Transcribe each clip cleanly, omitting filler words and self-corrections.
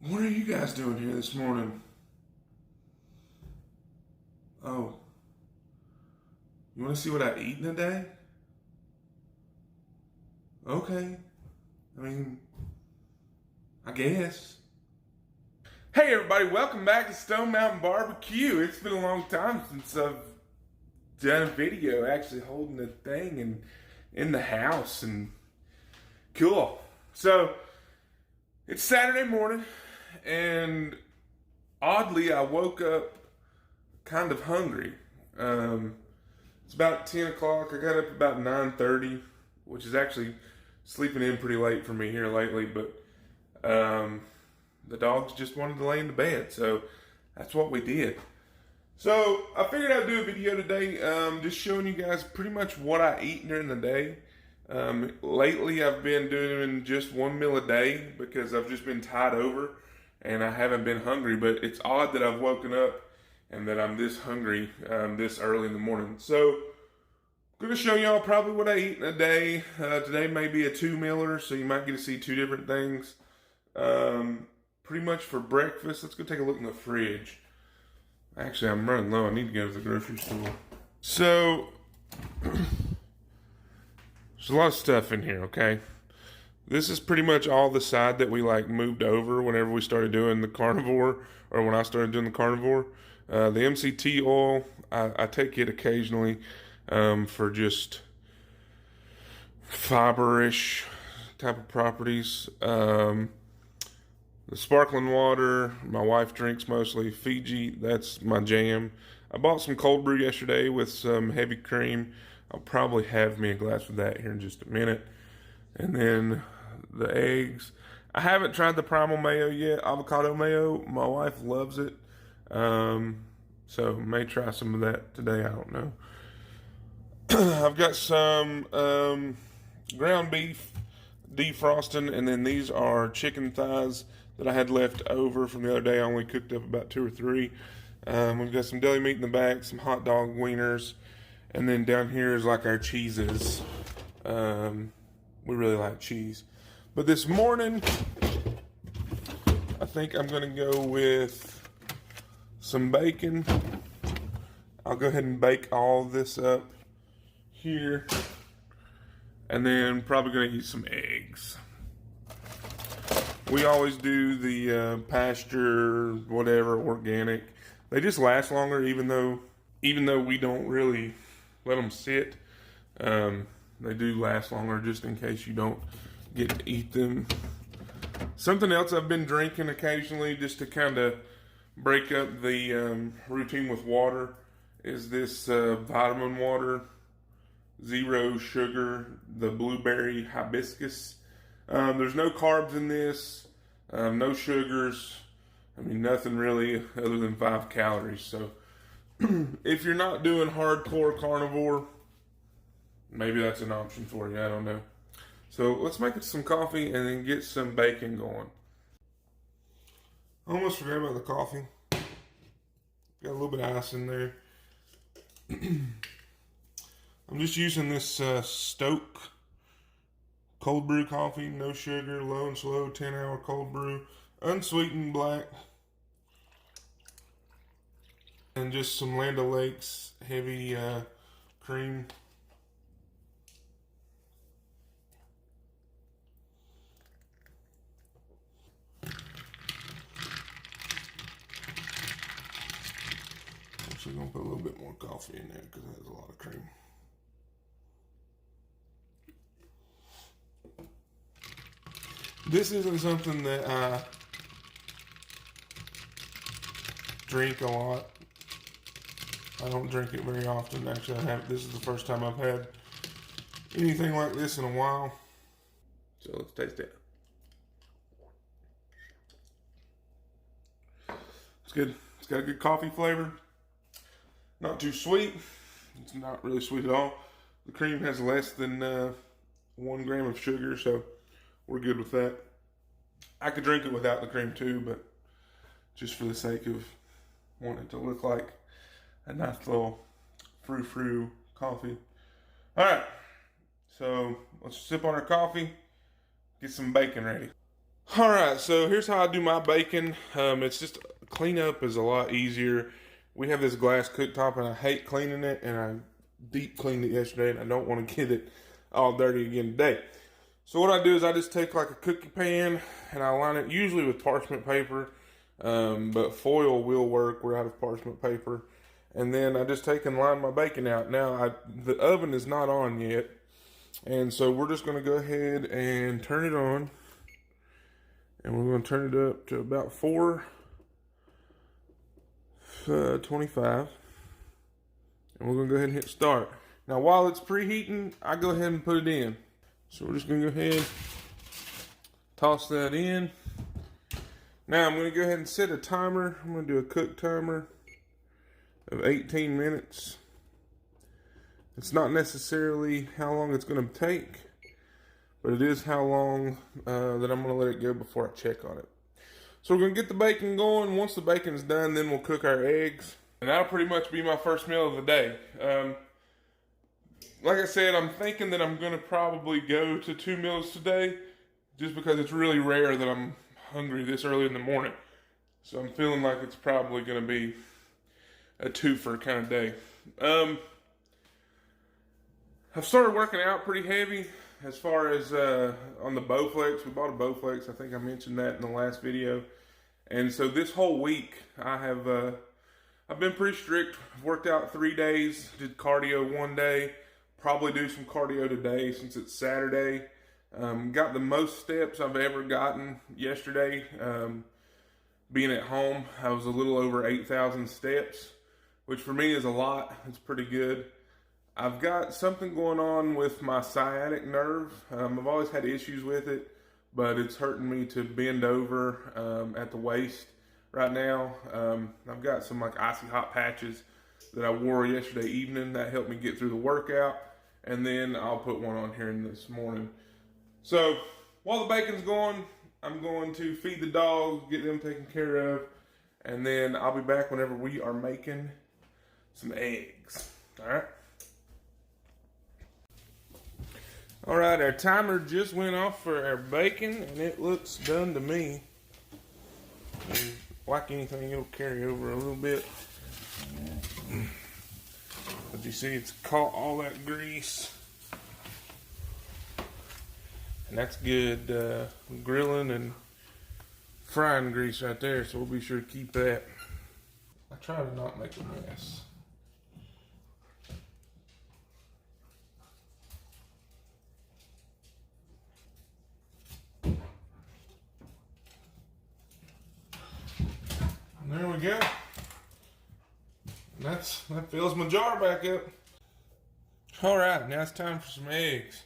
What are you guys doing here this morning? Oh, you want to see what I eat in a day? Okay. I mean, I guess. Hey everybody, welcome back to Stone Mountain Barbecue. It's been a long time since I've done a video actually holding the thing and in the house and cool. So, it's Saturday morning and oddly I woke up kind of hungry. It's about 10 o'clock. I got up about 9:30, which is actually sleeping in pretty late for me here lately, but the dogs just wanted to lay in the bed, so that's what we did. So I figured I'd do a video today, just showing you guys pretty much what I eat during the day. Lately I've been doing just one meal a day because I've just been tied over and I haven't been hungry, but it's odd that I've woken up and that I'm this hungry this early in the morning. So I'm going to show y'all probably what I eat in a day. Today may be a two-mealer, so you might get to see two different things. Pretty much for breakfast, let's go take a look in the fridge. Actually, I'm running low. I need to go to the grocery store. So, there's a lot of stuff in here, okay? This is pretty much all the side that we moved over whenever we started doing the carnivore, or when I started doing the carnivore. The MCT oil, I take it occasionally for just fiber-ish type of properties. The sparkling water, my wife drinks mostly. Fiji, that's my jam. I bought some cold brew yesterday with some heavy cream. I'll probably have me a glass of that here in just a minute. And then the eggs. I haven't tried the primal mayo yet, avocado mayo. My wife loves it. So may try some of that today, I don't know. I've got some ground beef defrosting, and then these are chicken thighs that I had left over from the other day. I only cooked up about 2 or 3. We've got some deli meat in the back, some hot dog wieners, and then down here is our cheeses. We really like cheese. But this morning, I think I'm going to go with some bacon. I'll go ahead and bake all this up here. And then probably going to eat some eggs. We always do the pasture, whatever, organic. They just last longer, even though we don't really let them sit. They do last longer just in case you don't get to eat them. Something else I've been drinking occasionally just to kind of break up the routine with water is this vitamin water, 0 sugar, the blueberry hibiscus. There's no carbs in this, no sugars. I mean, nothing really other than 5 calories. So if you're not doing hardcore carnivore, maybe that's an option for you. I don't know. So let's make it some coffee and then get some bacon going. I almost forgot about the coffee. Got a little bit of ice in there. I'm just using this Stoke cold brew coffee, no sugar, low and slow, 10-hour cold brew, unsweetened black, and just some Land O'Lakes heavy cream. Actually, gonna put a little bit more coffee in there because it has a lot of cream. This isn't something that I drink a lot. I don't drink it very often. Actually, this is the first time I've had anything like this in a while. So let's taste it. It's good. It's got a good coffee flavor. Not too sweet. It's not really sweet at all. The cream has less than 1 gram of sugar, so we're good with that. I could drink it without the cream too, but just for the sake of wanting it to look like a nice little frou-frou coffee. All right, so let's sip on our coffee, get some bacon ready. All right, so here's how I do my bacon. It's just cleanup is a lot easier. We have this glass cooktop, and I hate cleaning it, and I deep cleaned it yesterday, and I don't want to get it all dirty again today. So what I do is I just take like a cookie pan, and I line it usually with parchment paper, but foil will work. We're out of parchment paper. And then I just take and line my bacon out. Now, the oven is not on yet, and so we're just going to go ahead and turn it on. And we're going to turn it up to about 425. And we're going to go ahead and hit start. Now, while it's preheating, I go ahead and put it in. So we're just going to go ahead, toss that in. Now, I'm going to go ahead and set a timer. I'm going to do a cook timer of 18 minutes. It's not necessarily how long it's going to take, but it is how long that I'm going to let it go before I check on it. So we're going to get the bacon going. Once the bacon's done, then we'll cook our eggs. And that'll pretty much be my first meal of the day. Like I said, I'm thinking that I'm going to probably go to 2 meals today, just because it's really rare that I'm hungry this early in the morning. So I'm feeling like it's probably going to be a twofer kind of day. I've started working out pretty heavy. As far as on the Bowflex, we bought a Bowflex. I think I mentioned that in the last video. And so this whole week, I've been pretty strict. I've worked out 3 days, did cardio 1 day. Probably do some cardio today since it's Saturday. Got the most steps I've ever gotten yesterday. Being at home, I was a little over 8,000 steps, which for me is a lot. It's pretty good. I've got something going on with my sciatic nerve. I've always had issues with it, but it's hurting me to bend over at the waist right now. I've got some like icy hot patches that I wore yesterday evening that helped me get through the workout, and then I'll put one on here this morning. So while the bacon's going, I'm going to feed the dogs, get them taken care of, and then I'll be back whenever we are making some eggs. All right. All right, our timer just went off for our bacon, and it looks done to me. And like anything, it'll carry over a little bit. But you see, it's caught all that grease. And that's good grilling and frying grease right there, so we'll be sure to keep that. I try to not make a mess. There we go. That fills my jar back up. All right, now it's time for some eggs.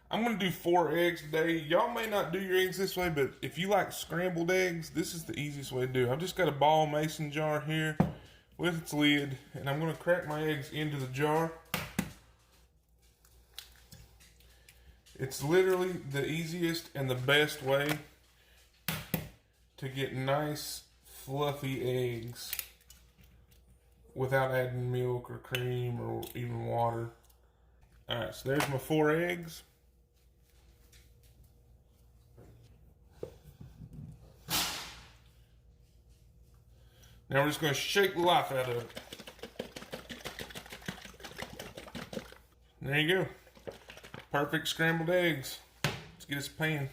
I'm going to do 4 eggs today. Y'all may not do your eggs this way, but if you like scrambled eggs, this is the easiest way to do it. I've just got a ball mason jar here with its lid, and I'm going to crack my eggs into the jar. It's literally the easiest and the best way to get nice fluffy eggs without adding milk or cream or even water. Alright, so there's my 4 eggs. Now we're just going to shake the life out of it. There you go. Perfect scrambled eggs. Let's get us a pan.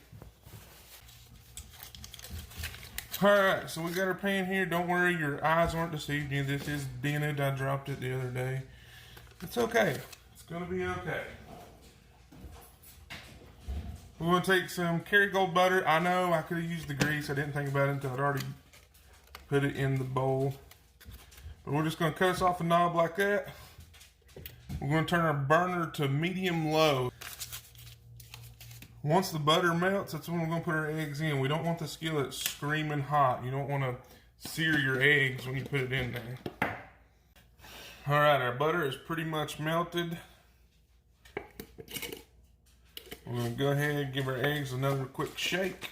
Alright, so we got our pan here. Don't worry, your eyes aren't deceiving you. This is dented. I dropped it the other day. It's okay. It's going to be okay. We're going to take some Kerrygold butter. I know I could have used the grease. I didn't think about it until I'd already put it in the bowl. But we're just going to cut us off a knob like that. We're going to turn our burner to medium-low. Once the butter melts, that's when we're going to put our eggs in. We don't want the skillet screaming hot. You don't want to sear your eggs when you put it in there. All right, our butter is pretty much melted. We're going to go ahead and give our eggs another quick shake.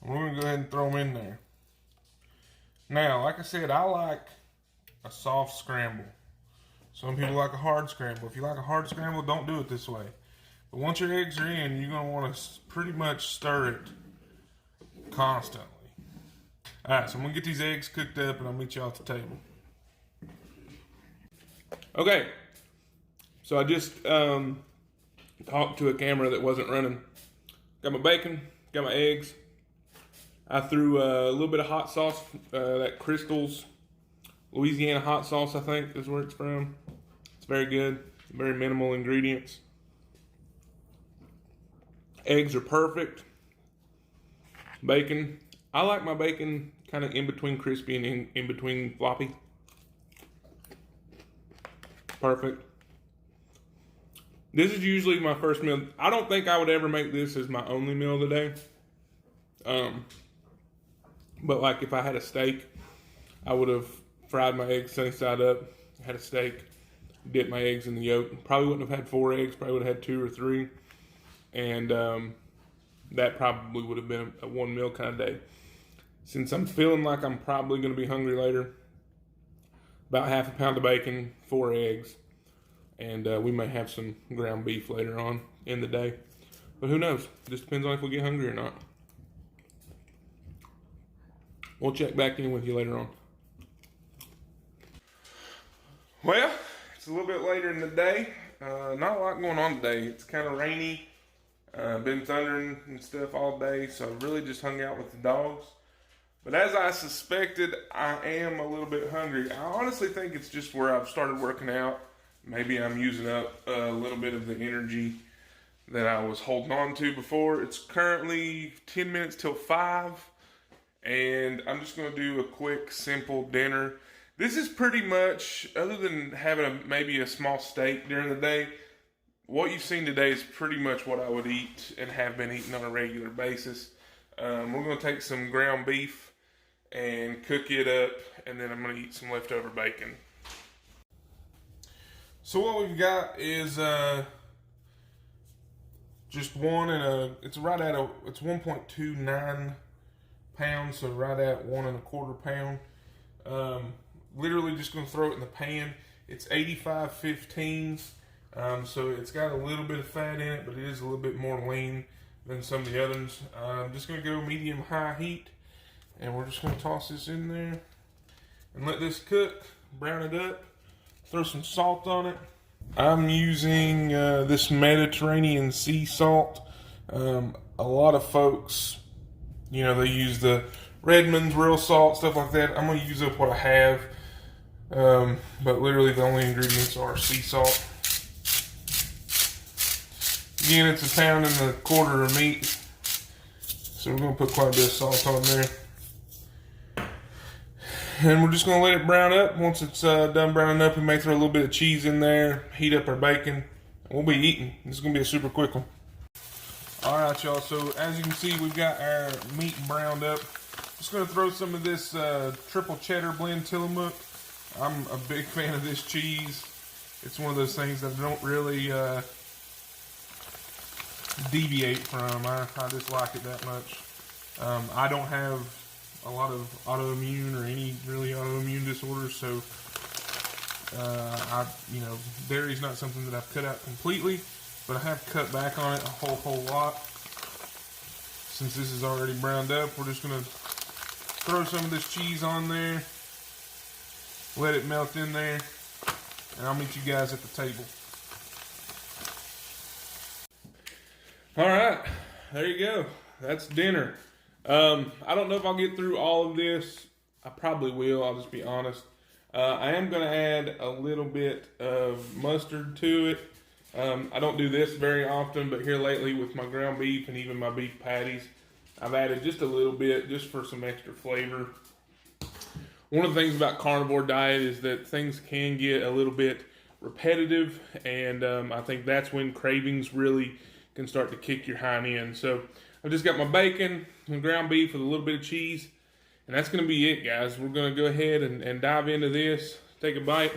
And we're going to go ahead and throw them in there. Now, like I said, I like a soft scramble. Some people like a hard scramble. If you like a hard scramble, don't do it this way. But once your eggs are in, you're going to want to pretty much stir it constantly. Alright, so I'm going to get these eggs cooked up and I'll meet y'all at the table. Okay, so I just talked to a camera that wasn't running. Got my bacon, got my eggs. I threw a little bit of hot sauce, that Crystal's Louisiana hot sauce, I think is where it's from. It's very good, very minimal ingredients. Eggs are perfect. Bacon, I like my bacon kind of in between crispy and in between floppy. Perfect. This is usually my first meal. I don't think I would ever make this as my only meal of the day. But like if I had a steak, I would have fried my eggs sunny side up, had a steak, dipped my eggs in the yolk. Probably wouldn't have had 4 eggs, probably would have had 2 or 3. And that probably would have been a 1 meal kind of day. Since I'm feeling like I'm probably going to be hungry later, about half a pound of bacon, 4 eggs, and we may have some ground beef later on in the day. But who knows? It just depends on if we get hungry or not. We'll check back in with you later on. Well, it's a little bit later in the day. Not a lot going on today. It's kind of rainy. Been thundering and stuff all day, so I really just hung out with the dogs. But as I suspected, I am a little bit hungry. I honestly think it's just where I've started working out. Maybe I'm using up a little bit of the energy that I was holding on to before. It's currently 10 minutes till 5, and I'm just going to do a quick, simple dinner. This is pretty much, other than having maybe a small steak during the day, what you've seen today is pretty much what I would eat and have been eating on a regular basis. We're going to take some ground beef and cook it up, and then I'm going to eat some leftover bacon. So what we've got is just one and it's right at it's 1.29 pounds, so right at 1 1/4 pound. Literally just going to throw it in the pan. It's 85 15s, so it's got a little bit of fat in it, but it is a little bit more lean than some of the others. I'm just going to go medium-high heat, and we're just going to toss this in there and let this cook, brown it up, throw some salt on it. I'm using this Mediterranean sea salt. A lot of folks, you know, they use the Redmond's real salt, stuff like that. I'm going to use up what I have, but literally the only ingredients are sea salt. Again, it's 1 1/4 pounds of meat, so we're going to put quite a bit of salt on there. And we're just going to let it brown up. Once it's done browning up, we may throw a little bit of cheese in there, heat up our bacon, and we'll be eating. This is going to be a super quick one. Alright, y'all, so as you can see, we've got our meat browned up. Just going to throw some of this triple cheddar blend Tillamook. I'm a big fan of this cheese. It's one of those things that I don't really deviate from. I just like it that much. I don't have a lot of autoimmune or any really autoimmune disorders, so dairy's not something that I've cut out completely, but I have cut back on it a whole lot. Since this is already browned up, we're just going to throw some of this cheese on there, let it melt in there, and I'll meet you guys at the table. Alright, there you go. That's dinner. I don't know if I'll get through all of this. I probably will, I'll just be honest. I am going to add a little bit of mustard to it. I don't do this very often, but here lately with my ground beef and even my beef patties, I've added just a little bit just for some extra flavor. One of the things about carnivore diet is that things can get a little bit repetitive, and I think that's when cravings really can start to kick your hind end. So I've just got my bacon and ground beef with a little bit of cheese, and that's going to be it, guys. We're going to go ahead and dive into this, take a bite.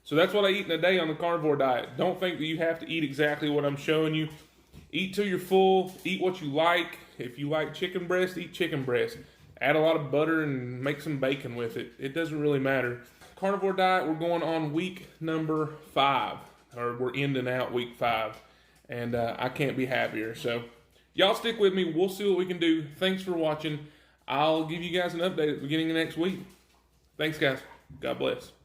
So that's what I eat in a day on the carnivore diet. Don't think that you have to eat exactly what I'm showing you. Eat till you're full, eat what you like. If you like chicken breast, eat chicken breast. add a lot of butter and make some bacon with it. It doesn't really matter. Carnivore diet, we're going on week number 5, or we're ending out week 5, and I can't be happier. So y'all stick with me. We'll see what we can do. Thanks for watching. I'll give you guys an update at the beginning of next week. Thanks, guys. God bless.